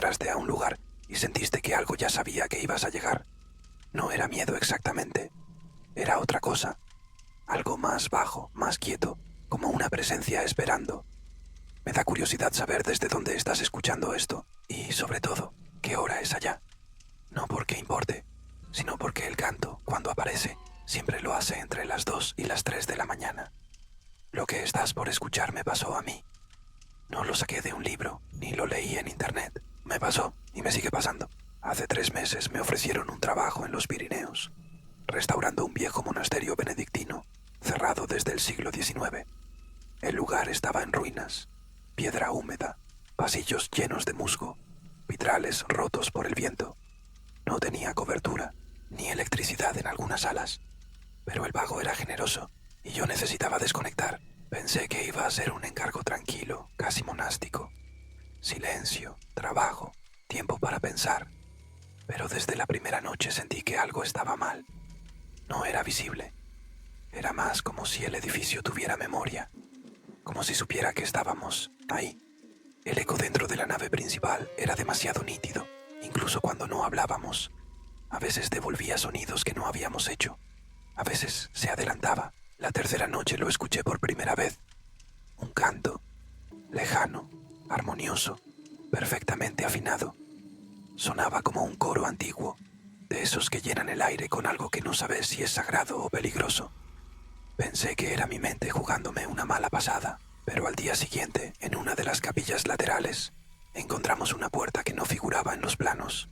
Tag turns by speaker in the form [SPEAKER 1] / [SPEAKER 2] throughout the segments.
[SPEAKER 1] entraste a un lugar y sentiste que algo ya sabía que ibas a llegar. No era miedo exactamente. Era otra cosa. Algo más bajo, más quieto, como una presencia esperando. Me da curiosidad saber desde dónde estás escuchando esto y, sobre todo, qué hora es allá. No porque importe, sino porque el canto, cuando aparece, siempre lo hace entre las 2 y las 3 de la mañana. Lo que estás por escuchar me pasó a mí. No lo saqué de un libro, ni lo leí en internet. Me pasó y me sigue pasando. Hace 3 meses me ofrecieron un trabajo en los Pirineos, restaurando un viejo monasterio benedictino, cerrado desde el siglo XIX. El lugar estaba en ruinas, piedra húmeda, pasillos llenos de musgo, vitrales rotos por el viento. No tenía cobertura, ni electricidad en algunas salas, pero el pago era generoso y yo necesitaba desconectar. Pensé que iba a ser un encargo tranquilo, casi monástico. Silencio, trabajo, tiempo para pensar. Pero desde la primera noche sentí que algo estaba mal. No era visible. Era más como si el edificio tuviera memoria, como si supiera que estábamos ahí. El eco dentro de la nave principal era demasiado nítido, incluso cuando no hablábamos. A veces devolvía sonidos que no habíamos hecho. A veces se adelantaba. La tercera noche lo escuché por primera vez. Un canto, lejano, armonioso, perfectamente afinado. Sonaba como un coro antiguo, de esos que llenan el aire con algo que no sabes si es sagrado o peligroso. Pensé que era mi mente jugándome una mala pasada, pero al día siguiente, en una de las capillas laterales, encontramos una puerta que no figuraba en los planos.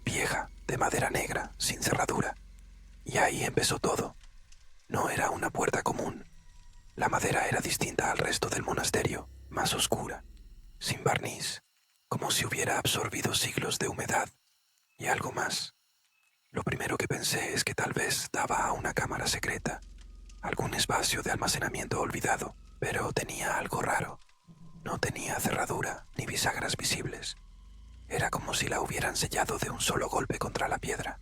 [SPEAKER 1] Vieja, de madera negra, sin cerradura. Y ahí empezó todo. No era una puerta común. La madera era distinta al resto del monasterio, más oscura, sin barniz, como si hubiera absorbido siglos de humedad. Y algo más. Lo primero que pensé es que tal vez daba a una cámara secreta, algún espacio de almacenamiento olvidado, pero tenía algo raro. No tenía cerradura ni bisagras visibles. Era como si la hubieran sellado de un solo golpe contra la piedra.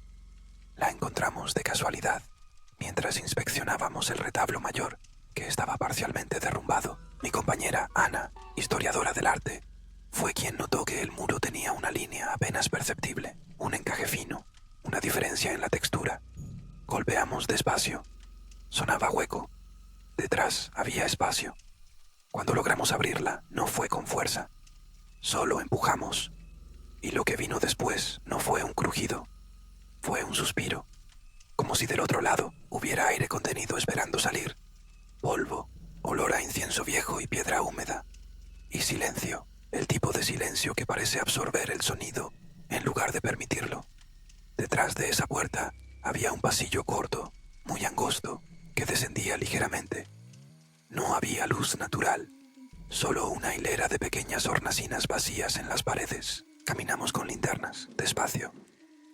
[SPEAKER 1] La encontramos de casualidad, mientras inspeccionábamos el retablo mayor, que estaba parcialmente derrumbado. Mi compañera, Ana, historiadora del arte, fue quien notó que el muro tenía una línea apenas perceptible, un encaje fino, una diferencia en la textura. Golpeamos despacio. Sonaba hueco. Detrás había espacio. Cuando logramos abrirla, no fue con fuerza. Solo empujamos. Y lo que vino después no fue un crujido. Fue un suspiro. Como si del otro lado hubiera aire contenido esperando salir. Polvo, olor a incienso viejo y piedra húmeda. Y silencio, el tipo de silencio que parece absorber el sonido en lugar de permitirlo. Detrás de esa puerta había un pasillo corto, muy angosto, que descendía ligeramente. No había luz natural, solo una hilera de pequeñas hornacinas vacías en las paredes. Caminamos con linternas, despacio.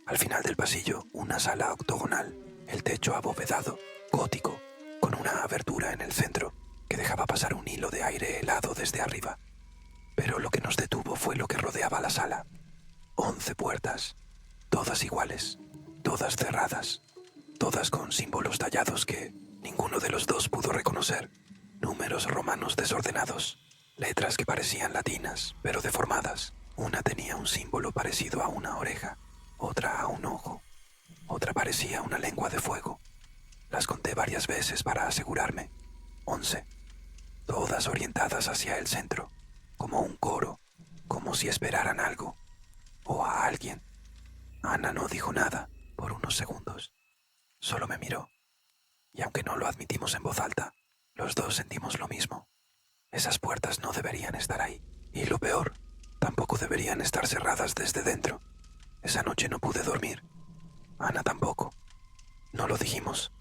[SPEAKER 1] Al final del pasillo, una sala octogonal, el techo abovedado, gótico, con una abertura en el centro que dejaba pasar un hilo de aire helado desde arriba. Pero lo que nos detuvo fue lo que rodeaba la sala. 11 puertas, todas iguales, todas cerradas, todas con símbolos tallados que ninguno de los dos pudo reconocer. Números romanos desordenados, letras que parecían latinas, pero deformadas. Una tenía un símbolo parecido a una oreja, otra a un ojo, otra parecía una lengua de fuego. Las conté varias veces para asegurarme. 11, todas orientadas hacia el centro, como un coro, como si esperaran algo, o a alguien. Ana no dijo nada por unos segundos, solo me miró, y aunque no lo admitimos en voz alta, los dos sentimos lo mismo. Esas puertas no deberían estar ahí, y lo peor, tampoco deberían estar cerradas desde dentro. Esa noche no pude dormir. Ana tampoco. No lo dijimos,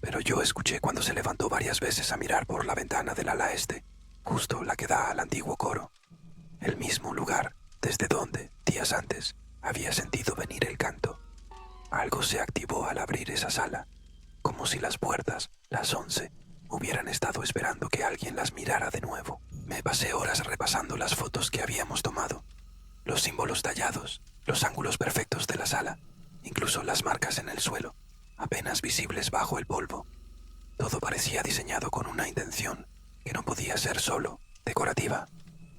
[SPEAKER 1] pero yo escuché cuando se levantó varias veces a mirar por la ventana del ala este, justo la que da al antiguo coro. El mismo lugar desde donde, días antes, había sentido venir el canto. Algo se activó al abrir esa sala, como si las puertas, las 11, hubieran estado esperando que alguien las mirara de nuevo. Me pasé horas repasando las fotos que habíamos tomado, los símbolos tallados, los ángulos perfectos de la sala, incluso las marcas en el suelo, apenas visibles bajo el polvo. Todo parecía diseñado con una intención que no podía ser solo decorativa.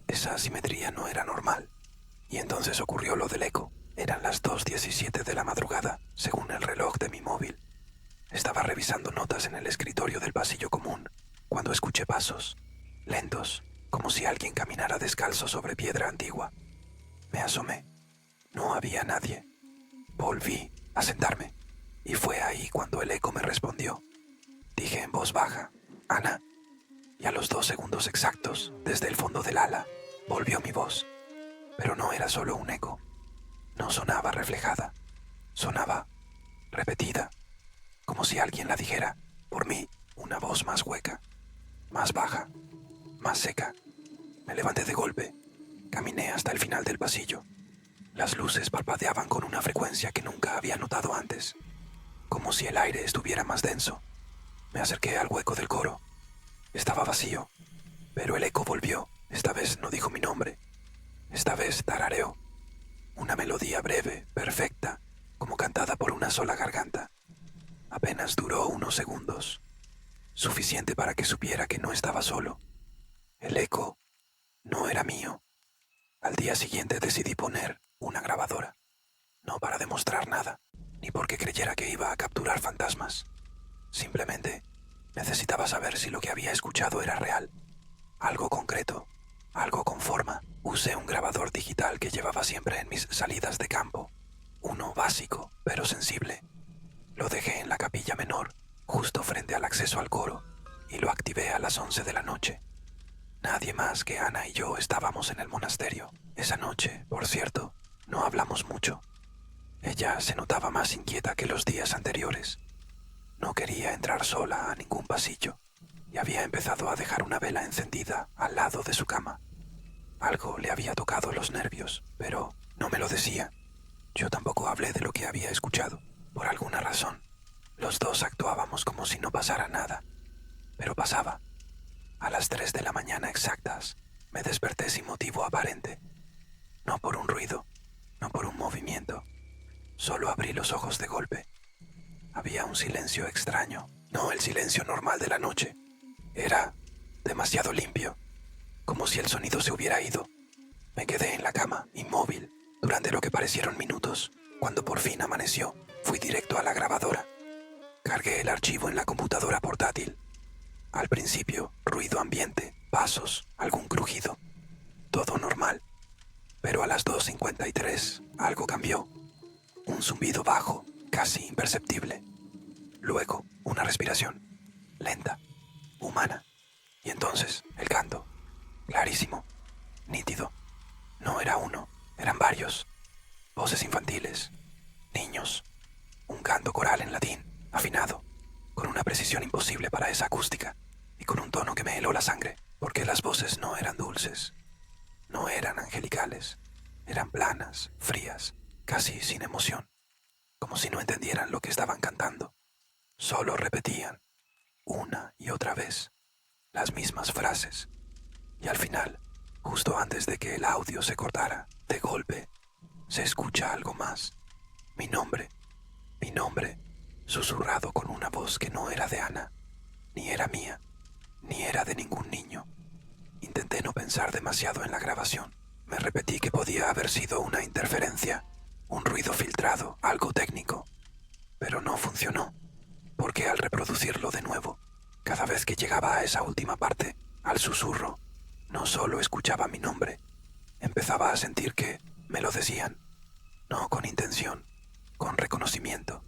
[SPEAKER 1] Esa asimetría no era normal. Y entonces ocurrió lo del eco. Eran las 2:17 de la madrugada, según el reloj de mi móvil. Estaba revisando notas en el escritorio del pasillo común, cuando escuché pasos, lentos, como si alguien caminara descalzo sobre piedra antigua. Me asomé. No había nadie. Volví a sentarme, y fue ahí cuando el eco me respondió. Dije en voz baja, «Ana», y a los 2 segundos exactos, desde el fondo del ala, volvió mi voz. Pero no era solo un eco. No sonaba reflejada. Sonaba repetida, como si alguien la dijera, por mí, una voz más hueca, más baja, más seca. Me levanté de golpe. Caminé hasta el final del pasillo. Las luces parpadeaban con una frecuencia que nunca había notado antes, como si el aire estuviera más denso. Me acerqué al hueco del coro. Estaba vacío, pero el eco volvió. Esta vez no dijo mi nombre. Esta vez tarareó. Una melodía breve, perfecta, como cantada por una sola garganta. Apenas duró unos segundos, suficiente para que supiera que no estaba solo. El eco no era mío. Al día siguiente decidí poner una grabadora, no para demostrar nada, ni porque creyera que iba a capturar fantasmas. Simplemente necesitaba saber si lo que había escuchado era real, algo concreto, algo con forma. Usé un grabador digital que llevaba siempre en mis salidas de campo, uno básico pero sensible. Lo dejé en la capilla menor, justo frente al acceso al coro, y lo activé a las 11 de la noche. Nadie más que Ana y yo estábamos en el monasterio. Esa noche, por cierto, no hablamos mucho. Ella se notaba más inquieta que los días anteriores. No quería entrar sola a ningún pasillo, y había empezado a dejar una vela encendida al lado de su cama. Algo le había tocado los nervios, pero no me lo decía. Yo tampoco hablé de lo que había escuchado. Por alguna razón, los dos actuábamos como si no pasara nada. Pero pasaba. A las 3 de la mañana exactas, me desperté sin motivo aparente. No por un ruido, no por un movimiento. Solo abrí los ojos de golpe. Había un silencio extraño, no el silencio normal de la noche. Era demasiado limpio, como si el sonido se hubiera ido. Me quedé en la cama, inmóvil, durante lo que parecieron minutos. Cuando por fin amaneció, fui directo a la grabadora. Cargué el archivo en la computadora portátil. Al principio, ruido ambiente, pasos, algún crujido. Todo normal. Pero a las 2:53, algo cambió. Un zumbido bajo, casi imperceptible. Luego, una respiración, lenta, humana. Y entonces, el canto, clarísimo, nítido. No era uno, eran varios. Voces infantiles, niños. Un canto coral en latín, afinado, con una precisión imposible para esa acústica, y con un tono que me heló la sangre, porque las voces no eran dulces, no eran angelicales, eran planas, frías, casi sin emoción, como si no entendieran lo que estaban cantando. Solo repetían, una y otra vez, las mismas frases, y al final, justo antes de que el audio se cortara, de golpe, se escucha algo más. Mi nombre, susurrado con una voz que no era de Ana, ni era mía, ni era de ningún niño. Intenté no pensar demasiado en la grabación. Me repetí que podía haber sido una interferencia, un ruido filtrado, algo técnico. Pero no funcionó, porque al reproducirlo de nuevo, cada vez que llegaba a esa última parte, al susurro, no solo escuchaba mi nombre, empezaba a sentir que me lo decían, no con intención, con reconocimiento,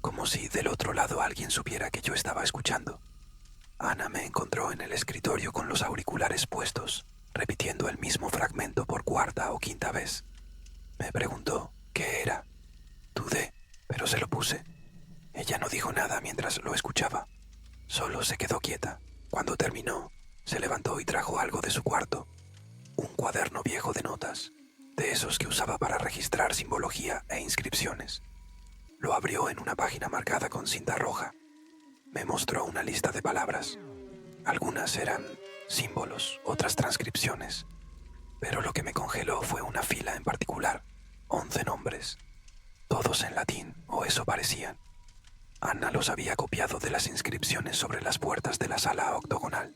[SPEAKER 1] como si del otro lado alguien supiera que yo estaba escuchando. Ana me encontró en el escritorio con los auriculares puestos, repitiendo el mismo fragmento por cuarta o quinta vez. Me preguntó qué era. Dudé, pero se lo puse. Ella no dijo nada mientras lo escuchaba. Solo se quedó quieta. Cuando terminó, se levantó y trajo algo de su cuarto. Un cuaderno viejo de notas, de esos que usaba para registrar simbología e inscripciones. Lo abrió en una página marcada con cinta roja. Me mostró una lista de palabras. Algunas eran símbolos, otras transcripciones. Pero lo que me congeló fue una fila en particular. 11 nombres. Todos en latín, o eso parecían. Ana los había copiado de las inscripciones sobre las puertas de la sala octogonal.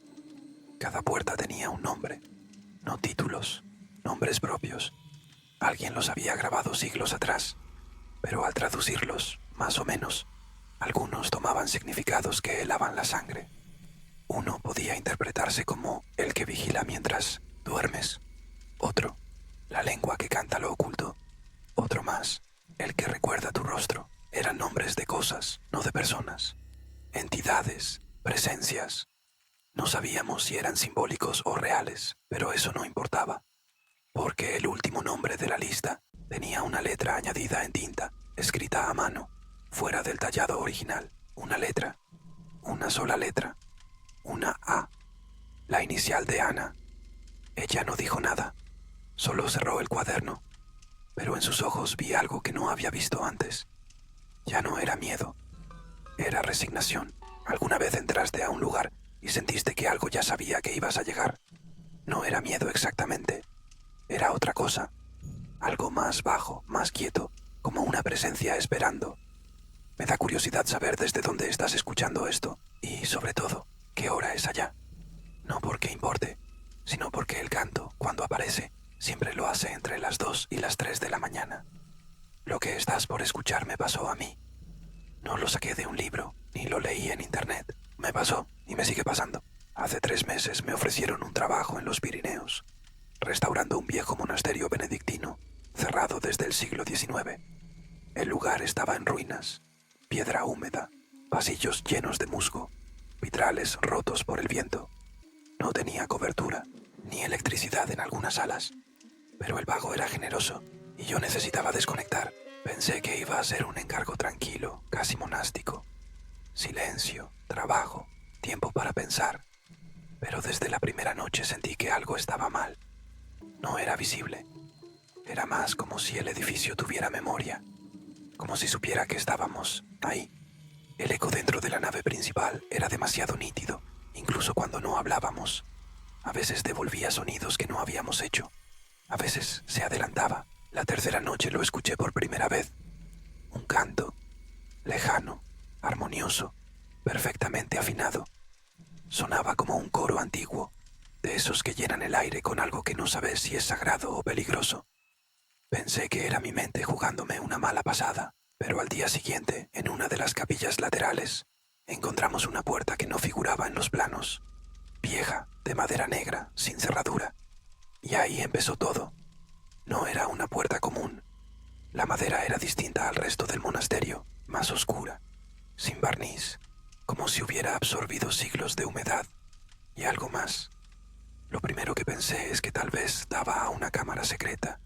[SPEAKER 1] Cada puerta tenía un nombre. No títulos, nombres propios. Alguien los había grabado siglos atrás, pero al traducirlos, más o menos, algunos tomaban significados que helaban la sangre. Uno podía interpretarse como el que vigila mientras duermes. Otro, la lengua que canta lo oculto. Otro más, el que recuerda tu rostro. Eran nombres de cosas, no de personas. Entidades, presencias. No sabíamos si eran simbólicos o reales, pero eso no importaba, porque el último nombre de la lista tenía una letra añadida en tinta, escrita a mano, fuera del tallado original. Una letra, una sola letra, una A, la inicial de Ana. Ella no dijo nada, solo cerró el cuaderno, pero en sus ojos vi algo que no había visto antes. Ya no era miedo, era resignación. ¿Alguna vez entraste a un lugar y sentiste que algo ya sabía que ibas a llegar? No era miedo exactamente, era otra cosa, algo más bajo, más quieto, como una presencia esperando. Me da curiosidad saber desde dónde estás escuchando esto y, sobre todo, qué hora es allá. No porque importe, sino porque el canto, cuando aparece, siempre lo hace entre las 2 y las 3 de la mañana. Lo que estás por escuchar me pasó a mí. No lo saqué de un libro, ni lo leí en internet. Me pasó y me sigue pasando. Hace 3 meses me ofrecieron un trabajo en los Pirineos, restaurando un viejo monasterio benedictino, cerrado desde el siglo XIX. El lugar estaba en ruinas, piedra húmeda, pasillos llenos de musgo, vitrales rotos por el viento. No tenía cobertura, ni electricidad en algunas salas, pero el pago era generoso y yo necesitaba desconectar. Pensé que iba a ser un encargo tranquilo, casi monástico. Silencio, trabajo, tiempo para pensar. Pero desde la primera noche sentí que algo estaba mal. No era visible. Era más como si el edificio tuviera memoria, como si supiera que estábamos ahí. El eco dentro de la nave principal era demasiado nítido, incluso cuando no hablábamos. A veces devolvía sonidos que no habíamos hecho. A veces se adelantaba. La tercera noche lo escuché por primera vez. Un canto, lejano, armonioso, perfectamente afinado. Sonaba como un coro antiguo, de esos que llenan el aire con algo que no sabes si es sagrado o peligroso. Pensé que era mi mente jugándome una mala pasada, pero al día siguiente, en una de las capillas laterales, encontramos una puerta que no figuraba en los planos, vieja, de madera negra, sin cerradura. Y ahí empezó todo. No era una puerta común. La madera era distinta al resto del monasterio, más oscura, sin barniz, como si hubiera absorbido siglos de humedad. Y algo más. Lo primero que pensé es que tal vez daba a una cámara secreta,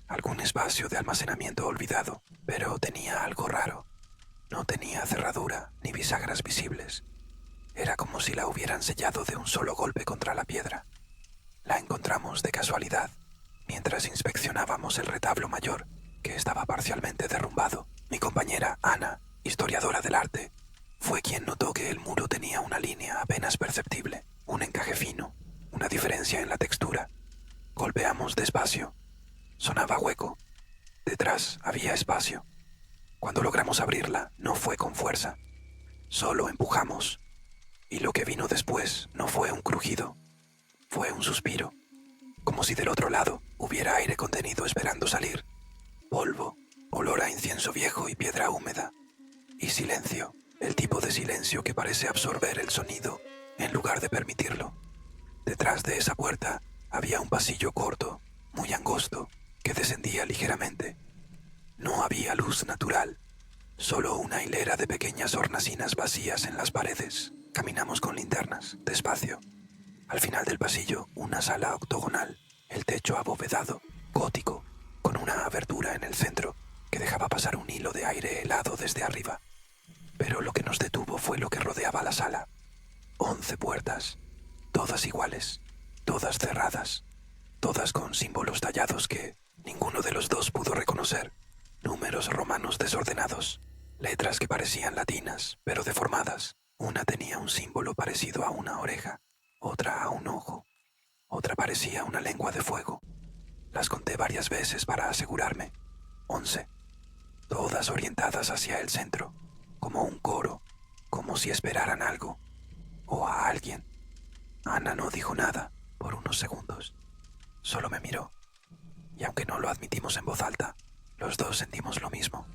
[SPEAKER 1] algún espacio de almacenamiento olvidado, pero tenía algo raro. No tenía cerradura ni bisagras visibles. Era como si la hubieran sellado de un solo golpe contra la piedra. La encontramos de casualidad, mientras inspeccionábamos el retablo mayor, que estaba parcialmente derrumbado. Mi compañera, Ana, historiadora del arte, fue quien notó que el muro tenía una línea apenas perceptible, un encaje fino, una diferencia en la textura. Golpeamos despacio. Sonaba hueco. Detrás había espacio. Cuando logramos abrirla, no fue con fuerza. Solo empujamos. Y lo que vino después no fue un crujido. Fue un suspiro. Como si del otro lado hubiera aire contenido esperando salir. Polvo, olor a incienso viejo y piedra húmeda. Y silencio, el tipo de silencio que parece absorber el sonido en lugar de permitirlo. Detrás de esa puerta había un pasillo corto, muy angosto, que descendía ligeramente. No había luz natural, solo una hilera de pequeñas hornacinas vacías en las paredes. Caminamos con linternas, despacio. Al final del pasillo, una sala octogonal, el techo abovedado, gótico, con una abertura en el centro que dejaba pasar un hilo de aire helado desde arriba. Pero lo que nos detuvo fue lo que rodeaba la sala. 11 puertas, todas iguales, todas cerradas, todas con símbolos tallados que ninguno de los dos pudo reconocer. Números romanos desordenados, letras que parecían latinas, pero deformadas. Una tenía un símbolo parecido a una oreja, otra a un ojo, otra parecía una lengua de fuego. Las conté varias veces para asegurarme. 11, todas orientadas hacia el centro, como un coro, como si esperaran algo, o a alguien. Ana no dijo nada por unos segundos, solo me miró, y y aunque no lo admitimos en voz alta, los dos sentimos lo mismo.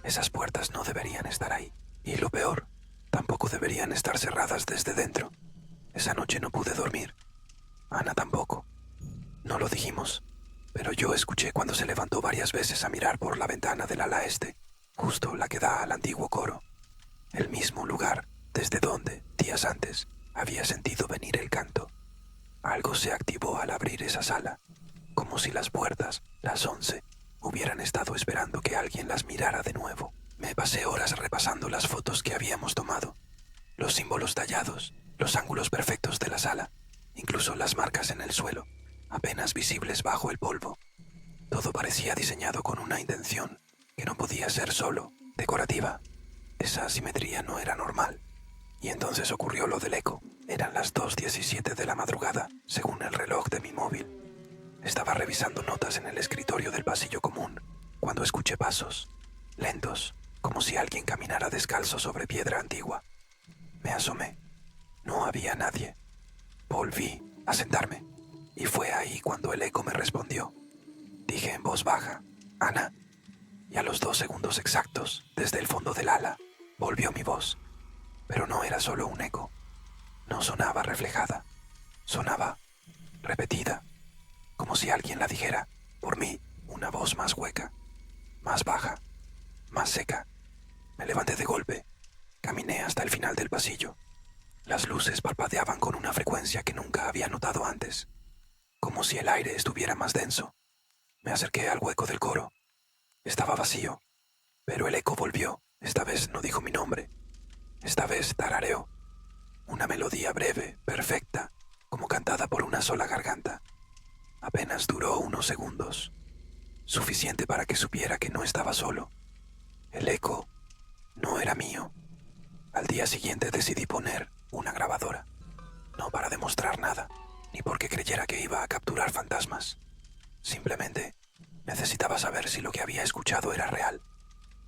[SPEAKER 1] Esas puertas no deberían estar ahí. Y lo peor, tampoco deberían estar cerradas desde dentro. Esa noche no pude dormir. Ana tampoco. No lo dijimos, pero yo escuché cuando se levantó varias veces a mirar por la ventana del ala este, justo la que da al antiguo coro. El mismo lugar desde donde, días antes, había sentido venir el canto. Algo se activó al abrir esa sala, como si las puertas, las 11, hubieran estado esperando que alguien las mirara de nuevo. Me pasé horas repasando las fotos que habíamos tomado, los símbolos tallados, los ángulos perfectos de la sala, incluso las marcas en el suelo, apenas visibles bajo el polvo. Todo parecía diseñado con una intención que no podía ser solo decorativa. Esa simetría no era normal. Y entonces ocurrió lo del eco. Eran las 2:17 de la madrugada, según el reloj de mi móvil. Estaba revisando notas en el escritorio del pasillo común, cuando escuché pasos, lentos, como si alguien caminara descalzo sobre piedra antigua. Me asomé. No había nadie. Volví a sentarme, y fue ahí cuando el eco me respondió. Dije en voz baja, «Ana», y a los 2 segundos exactos, desde el fondo del ala, volvió mi voz. Pero no era solo un eco. No sonaba reflejada. Sonaba repetida, como si alguien la dijera, por mí, una voz más hueca, más baja, más seca. Me levanté de golpe. Caminé hasta el final del pasillo. Las luces parpadeaban con una frecuencia que nunca había notado antes, como si el aire estuviera más denso. Me acerqué al hueco del coro. Estaba vacío, pero el eco volvió. Esta vez no dijo mi nombre. Esta vez tarareó. Una melodía breve, perfecta, como cantada por una sola garganta. Apenas duró unos segundos, suficiente para que supiera que no estaba solo. El eco no era mío. Al día siguiente decidí poner una grabadora, no para demostrar nada, ni porque creyera que iba a capturar fantasmas. Simplemente necesitaba saber si lo que había escuchado era real,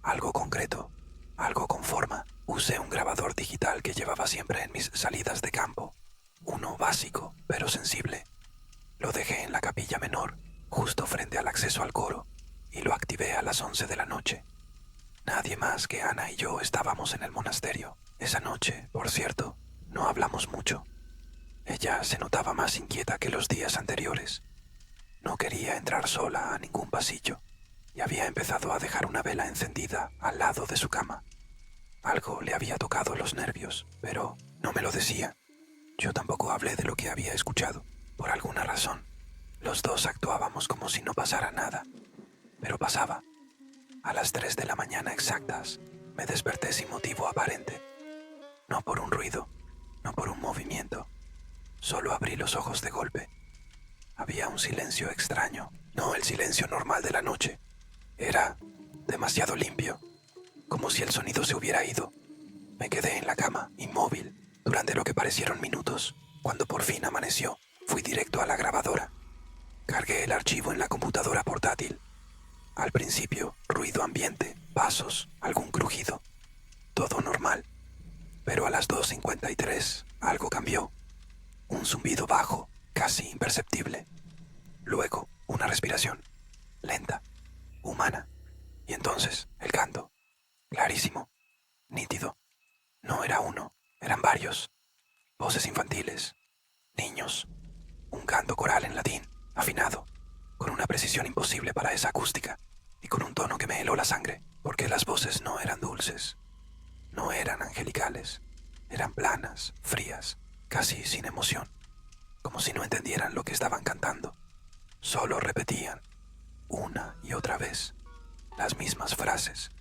[SPEAKER 1] algo concreto, algo con forma. Usé un grabador digital que llevaba siempre en mis salidas de campo, uno básico pero sensible. Lo dejé en la capilla menor, justo frente al acceso al coro, y lo activé a las 11 de la noche. Nadie más que Ana y yo estábamos en el monasterio. Esa noche, por cierto, no hablamos mucho. Ella se notaba más inquieta que los días anteriores. No quería entrar sola a ningún pasillo y había empezado a dejar una vela encendida al lado de su cama. Algo le había tocado los nervios, pero no me lo decía. Yo tampoco hablé de lo que había escuchado, por alguna razón. Los dos actuábamos como si no pasara nada, pero pasaba. A las 3 de la mañana exactas, me desperté sin motivo aparente. No por un ruido, no por un movimiento. Solo abrí los ojos de golpe. Había un silencio extraño, no el silencio normal de la noche. Era demasiado limpio, como si el sonido se hubiera ido. Me quedé en la cama, inmóvil, durante lo que parecieron minutos. Cuando por fin amaneció, fui directo a la grabadora. Cargué el archivo en la computadora portátil. Al principio, ruido ambiente, pasos, algún crujido. Todo normal. Pero a las 2:53 algo cambió. Un zumbido bajo, casi imperceptible. Luego, una respiración, lenta, humana. Y entonces, el canto, clarísimo, nítido. No era uno, eran varios. Voces infantiles, niños. Un canto coral en latín, afinado, con una precisión imposible para esa acústica, y con un tono que me heló la sangre, porque las voces no eran dulces, no eran angelicales, eran planas, frías, casi sin emoción, como si no entendieran lo que estaban cantando. Solo repetían, una y otra vez, las mismas frases,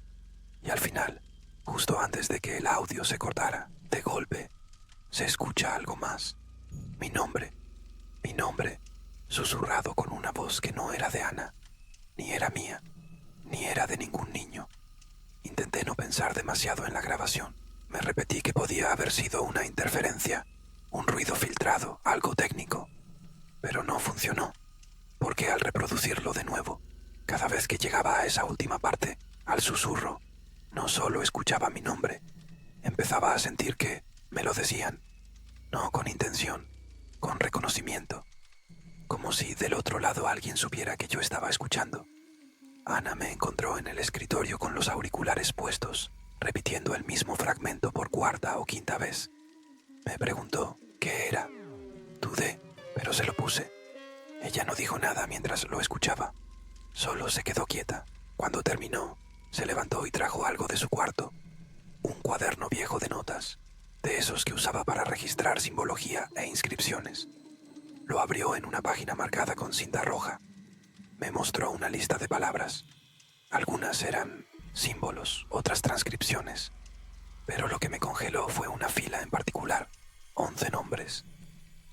[SPEAKER 1] y al final, justo antes de que el audio se cortara, de golpe, se escucha algo más. Mi nombre, susurrado con una voz que no era de Ana, ni era mía, ni era de ningún niño. Intenté no pensar demasiado en la grabación. Me repetí que podía haber sido una interferencia, un ruido filtrado, algo técnico. Pero no funcionó, porque al reproducirlo de nuevo, cada vez que llegaba a esa última parte, al susurro, no solo escuchaba mi nombre, empezaba a sentir que me lo decían, no con intención, con reconocimiento, como si del otro lado alguien supiera que yo estaba escuchando. Ana me encontró en el escritorio con los auriculares puestos, repitiendo el mismo fragmento por cuarta o quinta vez. Me preguntó qué era. Dudé, pero se lo puse. Ella no dijo nada mientras lo escuchaba. Solo se quedó quieta. Cuando terminó, se levantó y trajo algo de su cuarto. Un cuaderno viejo de notas, de esos que usaba para registrar simbología e inscripciones. Lo abrió en una página marcada con cinta roja. Me mostró una lista de palabras. Algunas eran símbolos, otras transcripciones. Pero lo que me congeló fue una fila en particular, 11 nombres,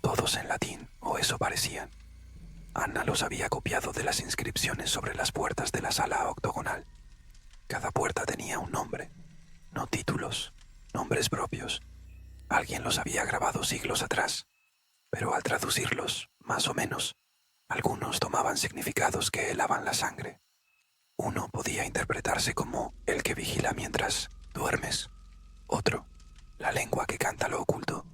[SPEAKER 1] todos en latín, o eso parecían. Ana los había copiado de las inscripciones sobre las puertas de la sala octogonal. Cada puerta tenía un nombre, no títulos, nombres propios. Alguien los había grabado siglos atrás, pero al traducirlos, más o menos, algunos tomaban significados que helaban la sangre. Uno podía interpretarse como el que vigila mientras duermes. Otro, la lengua que canta lo oculto.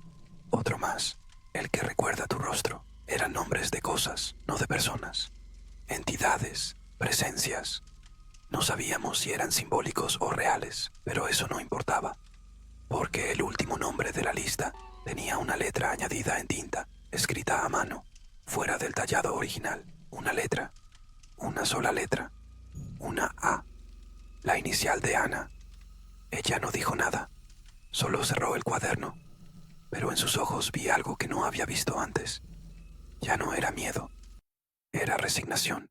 [SPEAKER 1] Otro más, el que recuerda tu rostro. Eran nombres de cosas, no de personas. Entidades, presencias. No sabíamos si eran simbólicos o reales, pero eso no importaba, porque el último nombre de la lista tenía una letra añadida en tinta, escrita a mano, fuera del tallado original. Una letra, una sola letra, una A, la inicial de Ana. Ella no dijo nada, solo cerró el cuaderno, pero en sus ojos vi algo que no había visto antes. Ya no era miedo, era resignación.